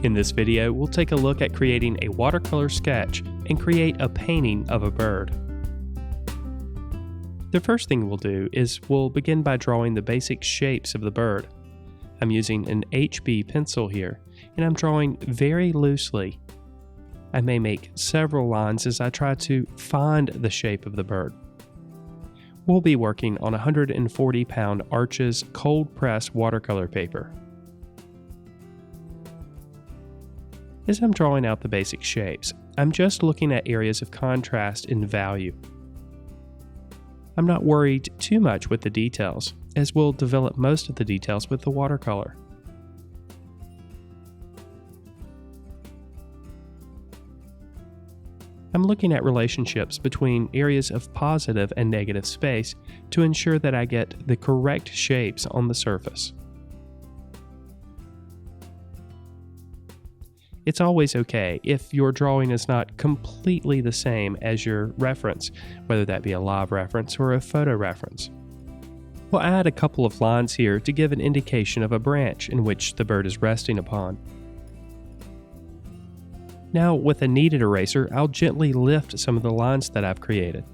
In this video, we'll take a look at creating a watercolor sketch and create a painting of a bird. The first thing we'll do is we'll begin by drawing the basic shapes of the bird. I'm using an HB pencil here, and I'm drawing very loosely. I may make several lines as I try to find the shape of the bird. We'll be working on 140-pound Arches cold-pressed watercolor paper. As I'm drawing out the basic shapes, I'm just looking at areas of contrast in value. I'm not worried too much with the details, as we'll develop most of the details with the watercolor. I'm looking at relationships between areas of positive and negative space to ensure that I get the correct shapes on the surface. It's always okay if your drawing is not completely the same as your reference, whether that be a live reference or a photo reference. We'll add a couple of lines here to give an indication of a branch in which the bird is resting upon. Now, with a kneaded eraser, I'll gently lift some of the lines that I've created.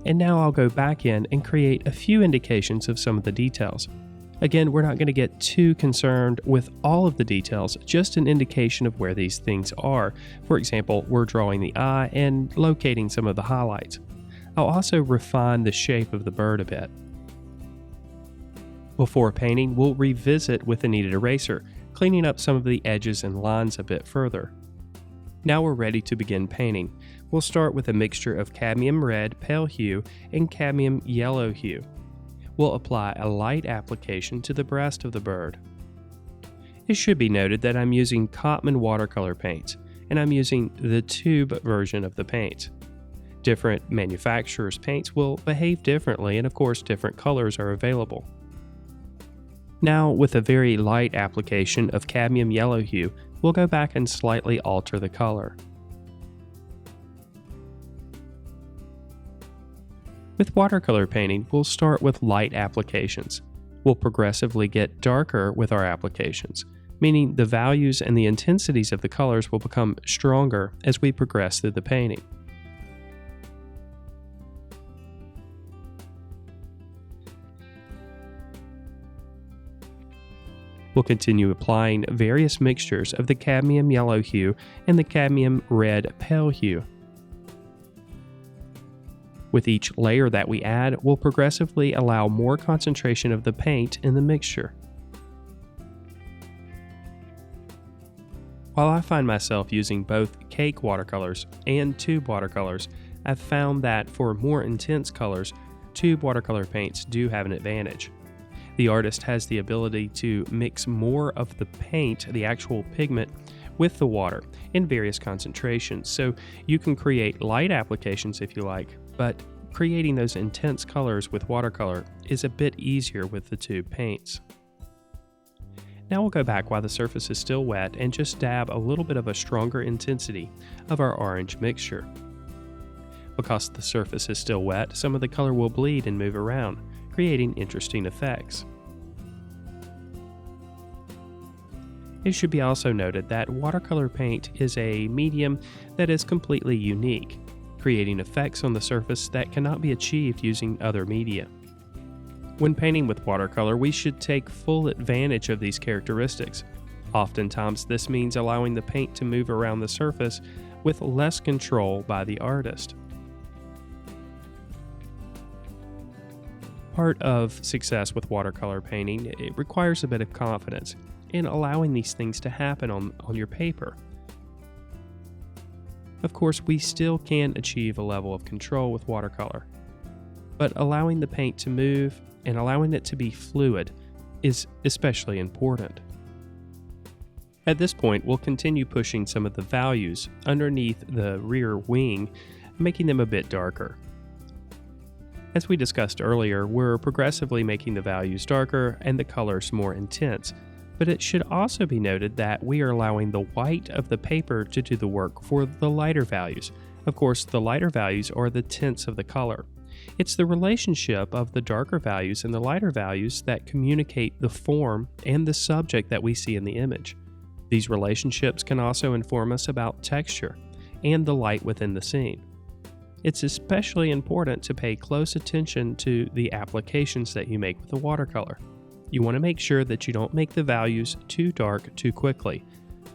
And now I'll go back in and create a few indications of some of the details. Again, we're not going to get too concerned with all of the details, just an indication of where these things are. For example, we're drawing the eye and locating some of the highlights. I'll also refine the shape of the bird a bit. Before painting, we'll revisit with a kneaded eraser, cleaning up some of the edges and lines a bit further. Now we're ready to begin painting. We'll start with a mixture of cadmium red pale hue and cadmium yellow hue. We'll apply a light application to the breast of the bird. It should be noted that I'm using Cotman watercolor paints, and I'm using the tube version of the paint. Different manufacturers' paints will behave differently, and of course different colors are available. Now, with a very light application of cadmium yellow hue, we'll go back and slightly alter the color. With watercolor painting, we'll start with light applications. We'll progressively get darker with our applications, meaning the values and the intensities of the colors will become stronger as we progress through the painting. We'll continue applying various mixtures of the cadmium yellow hue and the cadmium red pale hue. With each layer that we add, we'll progressively allow more concentration of the paint in the mixture. While I find myself using both cake watercolors and tube watercolors, I've found that for more intense colors, tube watercolor paints do have an advantage. The artist has the ability to mix more of the paint, the actual pigment, with the water in various concentrations, so you can create light applications if you like, but creating those intense colors with watercolor is a bit easier with the tube paints. Now we'll go back while the surface is still wet and just dab a little bit of a stronger intensity of our orange mixture. Because the surface is still wet, some of the color will bleed and move around, creating interesting effects. It should be also noted that watercolor paint is a medium that is completely unique, creating effects on the surface that cannot be achieved using other media. When painting with watercolor, we should take full advantage of these characteristics. Oftentimes, this means allowing the paint to move around the surface with less control by the artist. Part of success with watercolor painting, it requires a bit of confidence in allowing these things to happen on your paper. Of course, we still can achieve a level of control with watercolor, but allowing the paint to move and allowing it to be fluid is especially important. At this point, we'll continue pushing some of the values underneath the rear wing, making them a bit darker. As we discussed earlier, we're progressively making the values darker and the colors more intense, but it should also be noted that we are allowing the white of the paper to do the work for the lighter values. Of course, the lighter values are the tints of the color. It's the relationship of the darker values and the lighter values that communicate the form and the subject that we see in the image. These relationships can also inform us about texture and the light within the scene. It's especially important to pay close attention to the applications that you make with a watercolor. You want to make sure that you don't make the values too dark too quickly.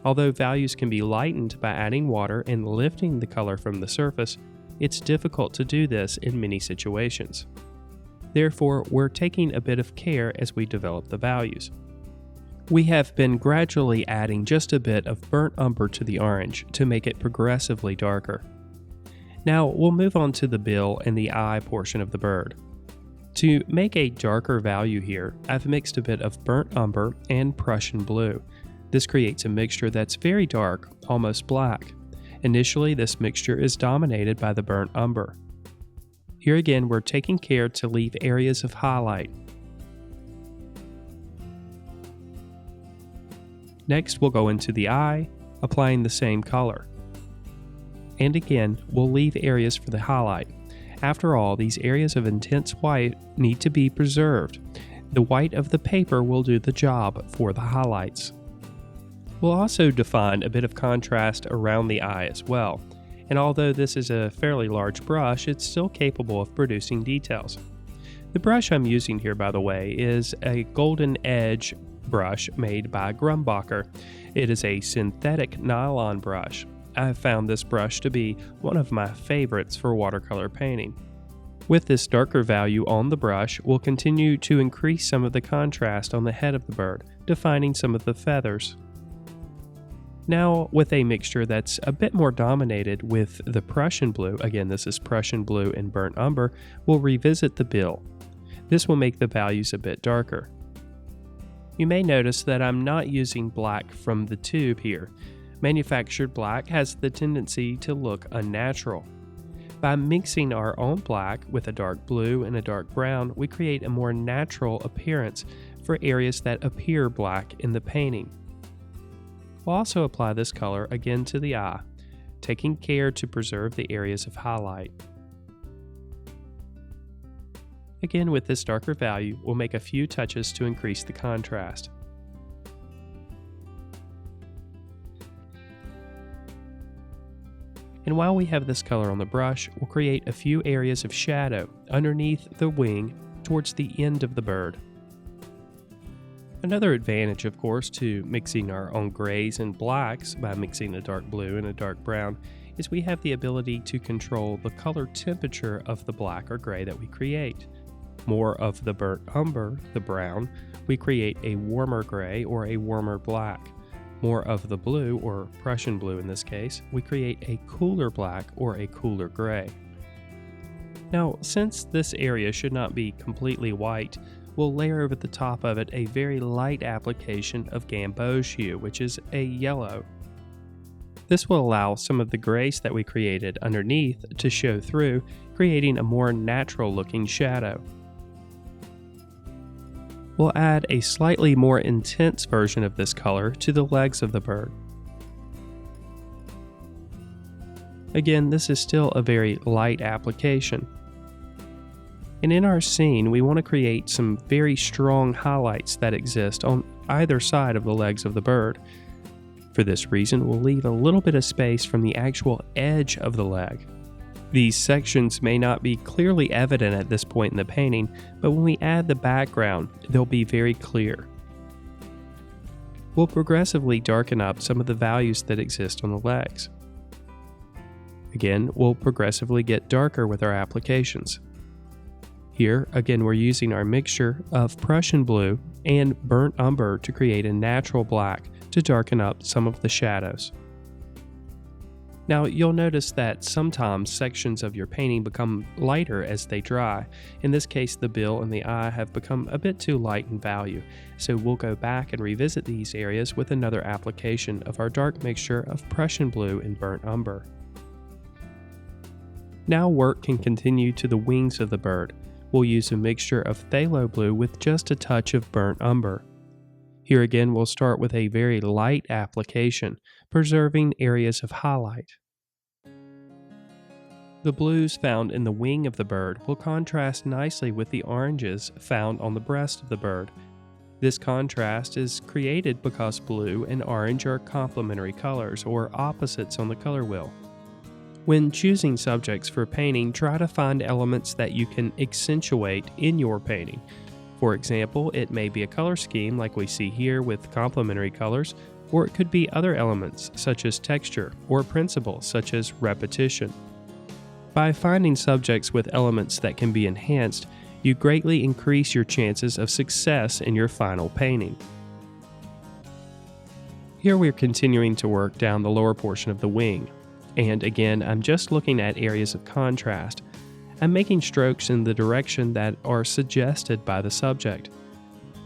Although values can be lightened by adding water and lifting the color from the surface, it's difficult to do this in many situations. Therefore, we're taking a bit of care as we develop the values. We have been gradually adding just a bit of burnt umber to the orange to make it progressively darker. Now we'll move on to the bill and the eye portion of the bird. To make a darker value here, I've mixed a bit of burnt umber and Prussian blue. This creates a mixture that's very dark, almost black. Initially, this mixture is dominated by the burnt umber. Here again, we're taking care to leave areas of highlight. Next, we'll go into the eye, applying the same color. And again, we'll leave areas for the highlight. After all, these areas of intense white need to be preserved. The white of the paper will do the job for the highlights. We'll also define a bit of contrast around the eye as well. And although this is a fairly large brush, it's still capable of producing details. The brush I'm using here, by the way, is a golden edge brush made by Grumbacher. It is a synthetic nylon brush. I have found this brush to be one of my favorites for watercolor painting. With this darker value on the brush, we'll continue to increase some of the contrast on the head of the bird, defining some of the feathers. Now, with a mixture that's a bit more dominated with the Prussian blue, again this is Prussian blue and burnt umber, we'll revisit the bill. This will make the values a bit darker. You may notice that I'm not using black from the tube here. Manufactured black has the tendency to look unnatural. By mixing our own black with a dark blue and a dark brown, we create a more natural appearance for areas that appear black in the painting. We'll also apply this color again to the eye, taking care to preserve the areas of highlight. Again, with this darker value, we'll make a few touches to increase the contrast. And while we have this color on the brush, we'll create a few areas of shadow underneath the wing towards the end of the bird. Another advantage, of course, to mixing our own grays and blacks by mixing a dark blue and a dark brown is we have the ability to control the color temperature of the black or gray that we create. More of the burnt umber, the brown, we create a warmer gray or a warmer black. More of the blue, or Prussian blue in this case, we create a cooler black or a cooler gray. Now, since this area should not be completely white, we'll layer over the top of it a very light application of gamboge hue, which is a yellow. This will allow some of the grace that we created underneath to show through, creating a more natural looking shadow. We'll add a slightly more intense version of this color to the legs of the bird. Again, this is still a very light application. And in our scene, we want to create some very strong highlights that exist on either side of the legs of the bird. For this reason, we'll leave a little bit of space from the actual edge of the leg. These sections may not be clearly evident at this point in the painting, but when we add the background, they'll be very clear. We'll progressively darken up some of the values that exist on the legs. Again, we'll progressively get darker with our applications. Here, again, we're using our mixture of Prussian blue and burnt umber to create a natural black to darken up some of the shadows. Now, you'll notice that sometimes sections of your painting become lighter as they dry. In this case, the bill and the eye have become a bit too light in value, so we'll go back and revisit these areas with another application of our dark mixture of Prussian blue and burnt umber. Now work can continue to the wings of the bird. We'll use a mixture of phthalo blue with just a touch of burnt umber. Here again, we'll start with a very light application, preserving areas of highlight. The blues found in the wing of the bird will contrast nicely with the oranges found on the breast of the bird. This contrast is created because blue and orange are complementary colors or opposites on the color wheel. When choosing subjects for painting, try to find elements that you can accentuate in your painting. For example, it may be a color scheme like we see here with complementary colors, or it could be other elements such as texture or principles such as repetition. By finding subjects with elements that can be enhanced, you greatly increase your chances of success in your final painting. Here we're continuing to work down the lower portion of the wing. And again, I'm just looking at areas of contrast. I'm making strokes in the direction that are suggested by the subject.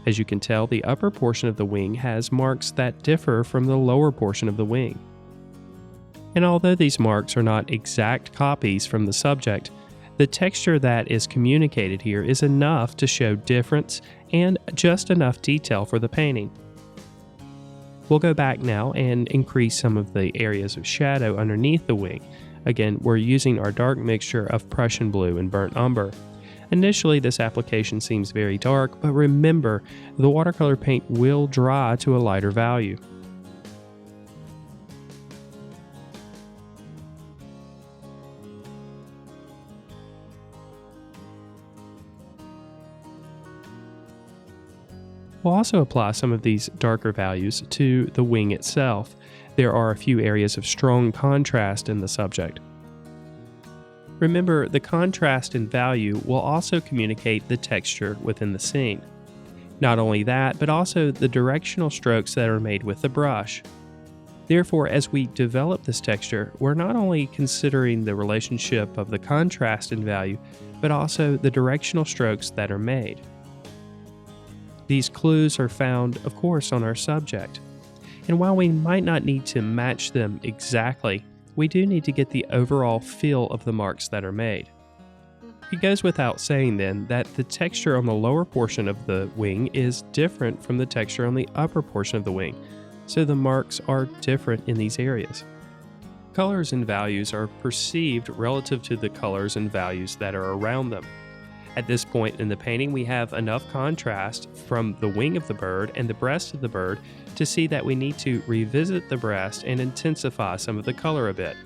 As you can tell, the upper portion of the wing has marks that differ from the lower portion of the wing. And although these marks are not exact copies from the subject, the texture that is communicated here is enough to show difference and just enough detail for the painting. We'll go back now and increase some of the areas of shadow underneath the wing. Again, we're using our dark mixture of Prussian blue and burnt umber. Initially, this application seems very dark, but remember, the watercolor paint will dry to a lighter value. We'll also apply some of these darker values to the wing itself. There are a few areas of strong contrast in the subject. Remember, the contrast in value will also communicate the texture within the scene. Not only that, but also the directional strokes that are made with the brush. Therefore, as we develop this texture, we're not only considering the relationship of the contrast in value, but also the directional strokes that are made. These clues are found, of course, on our subject. And while we might not need to match them exactly, we do need to get the overall feel of the marks that are made. It goes without saying then that the texture on the lower portion of the wing is different from the texture on the upper portion of the wing, so the marks are different in these areas. Colors and values are perceived relative to the colors and values that are around them. At this point in the painting, we have enough contrast from the wing of the bird and the breast of the bird to see that we need to revisit the breast and intensify some of the color a bit.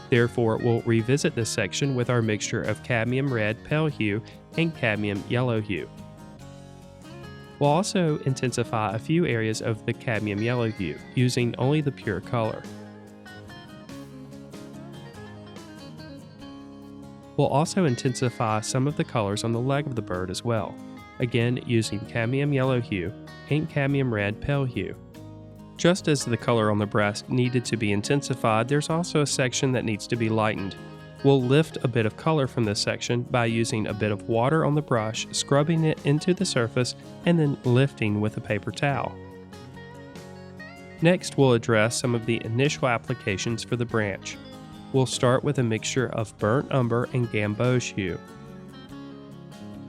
Therefore, we'll revisit this section with our mixture of cadmium red pale hue and cadmium yellow hue. We'll also intensify a few areas of the cadmium yellow hue using only the pure color. We'll also intensify some of the colors on the leg of the bird as well, again using cadmium yellow hue and cadmium red pale hue. Just as the color on the breast needed to be intensified, there's also a section that needs to be lightened. We'll lift a bit of color from this section by using a bit of water on the brush, scrubbing it into the surface, and then lifting with a paper towel. Next, we'll address some of the initial applications for the branch. We'll start with a mixture of burnt umber and gamboge hue.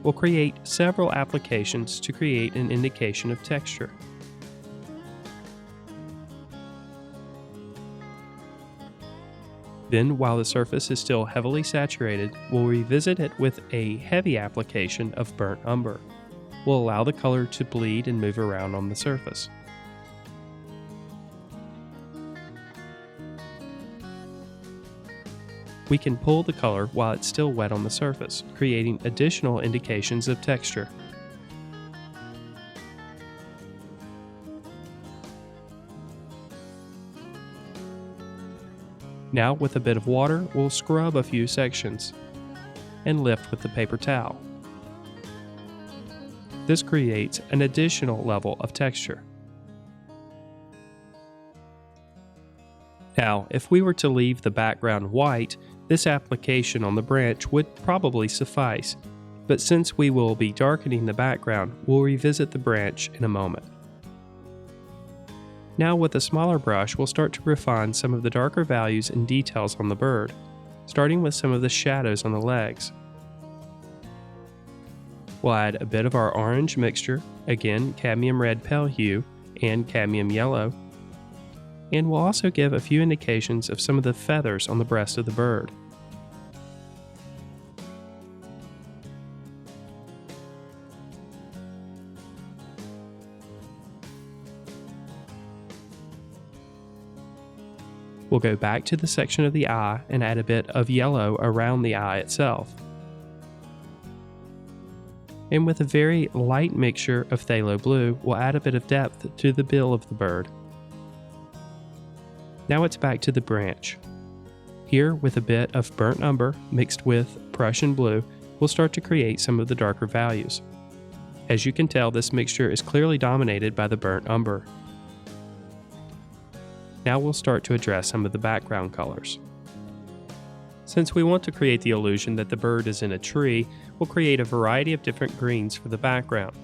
We'll create several applications to create an indication of texture. Then, while the surface is still heavily saturated, we'll revisit it with a heavy application of burnt umber. We'll allow the color to bleed and move around on the surface. We can pull the color while it's still wet on the surface, creating additional indications of texture. Now, with a bit of water, we'll scrub a few sections and lift with the paper towel. This creates an additional level of texture. Now, if we were to leave the background white, this application on the branch would probably suffice, but since we will be darkening the background, we'll revisit the branch in a moment. Now, with a smaller brush, we'll start to refine some of the darker values and details on the bird, starting with some of the shadows on the legs. We'll add a bit of our orange mixture, again cadmium red pale hue and cadmium yellow, and we'll also give a few indications of some of the feathers on the breast of the bird. We'll go back to the section of the eye and add a bit of yellow around the eye itself. And with a very light mixture of phthalo blue, we'll add a bit of depth to the bill of the bird. Now it's back to the branch. Here, with a bit of burnt umber mixed with Prussian blue, we'll start to create some of the darker values. As you can tell, this mixture is clearly dominated by the burnt umber. Now we'll start to address some of the background colors. Since we want to create the illusion that the bird is in a tree, we'll create a variety of different greens for the background.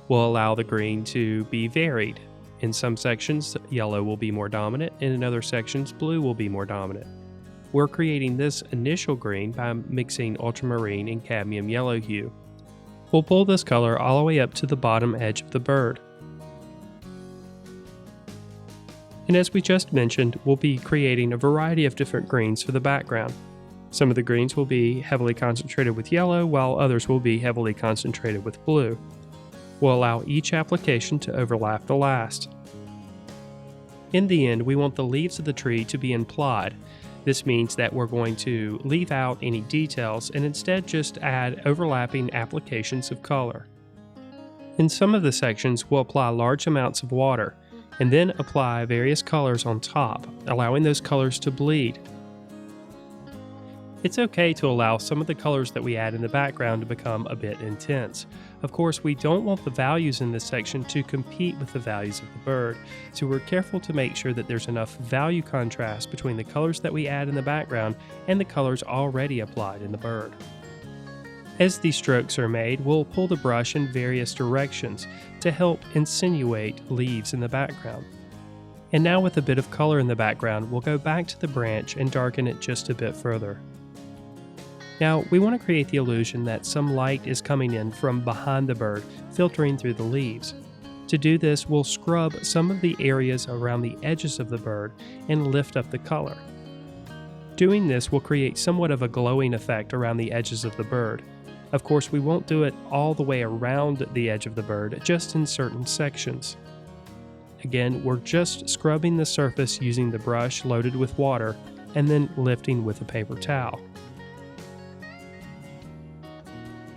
We'll allow the green to be varied. In some sections, yellow will be more dominant, and in other sections, blue will be more dominant. We're creating this initial green by mixing ultramarine and cadmium yellow hue. We'll pull this color all the way up to the bottom edge of the bird. And as we just mentioned, we'll be creating a variety of different greens for the background. Some of the greens will be heavily concentrated with yellow, while others will be heavily concentrated with blue. We'll allow each application to overlap the last. In the end, we want the leaves of the tree to be implied. This means that we're going to leave out any details and instead just add overlapping applications of color. In some of the sections, we'll apply large amounts of water and then apply various colors on top, allowing those colors to bleed. It's okay to allow some of the colors that we add in the background to become a bit intense. Of course, we don't want the values in this section to compete with the values of the bird, so we're careful to make sure that there's enough value contrast between the colors that we add in the background and the colors already applied in the bird. As these strokes are made, we'll pull the brush in various directions to help insinuate leaves in the background. And now with a bit of color in the background, we'll go back to the branch and darken it just a bit further. Now, we want to create the illusion that some light is coming in from behind the bird, filtering through the leaves. To do this, we'll scrub some of the areas around the edges of the bird and lift up the color. Doing this will create somewhat of a glowing effect around the edges of the bird. Of course, we won't do it all the way around the edge of the bird, just in certain sections. Again, we're just scrubbing the surface using the brush loaded with water and then lifting with a paper towel.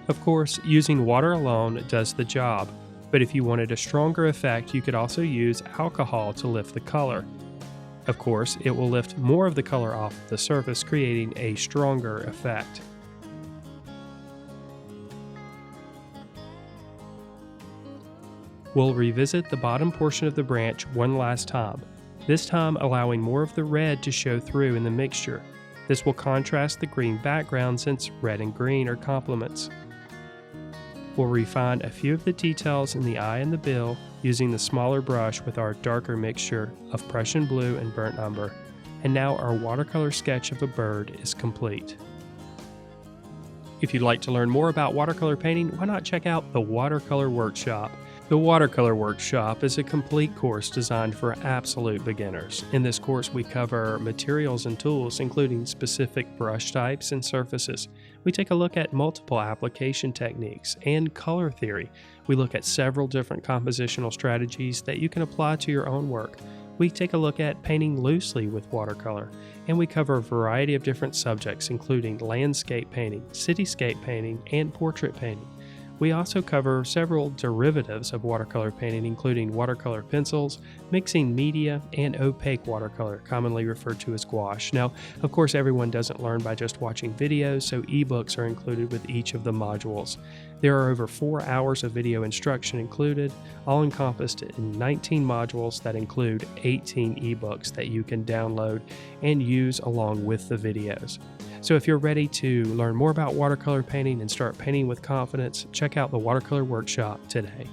Of course, using water alone does the job, but if you wanted a stronger effect, you could also use alcohol to lift the color. Of course, it will lift more of the color off the surface, creating a stronger effect. We'll revisit the bottom portion of the branch one last time, this time allowing more of the red to show through in the mixture. This will contrast the green background since red and green are complements. We'll refine a few of the details in the eye and the bill using the smaller brush with our darker mixture of Prussian blue and burnt umber. And now our watercolor sketch of a bird is complete. If you'd like to learn more about watercolor painting, why not check out the Watercolor Workshop? The Watercolor Workshop is a complete course designed for absolute beginners. In this course, we cover materials and tools, including specific brush types and surfaces. We take a look at multiple application techniques and color theory. We look at several different compositional strategies that you can apply to your own work. We take a look at painting loosely with watercolor, and we cover a variety of different subjects, including landscape painting, cityscape painting, and portrait painting. We also cover several derivatives of watercolor painting, including watercolor pencils, mixing media, and opaque watercolor, commonly referred to as gouache. Now, of course, everyone doesn't learn by just watching videos, so ebooks are included with each of the modules. There are over 4 hours of video instruction included, all encompassed in 19 modules that include 18 ebooks that you can download and use along with the videos. So if you're ready to learn more about watercolor painting and start painting with confidence, check out the Watercolor Workshop today.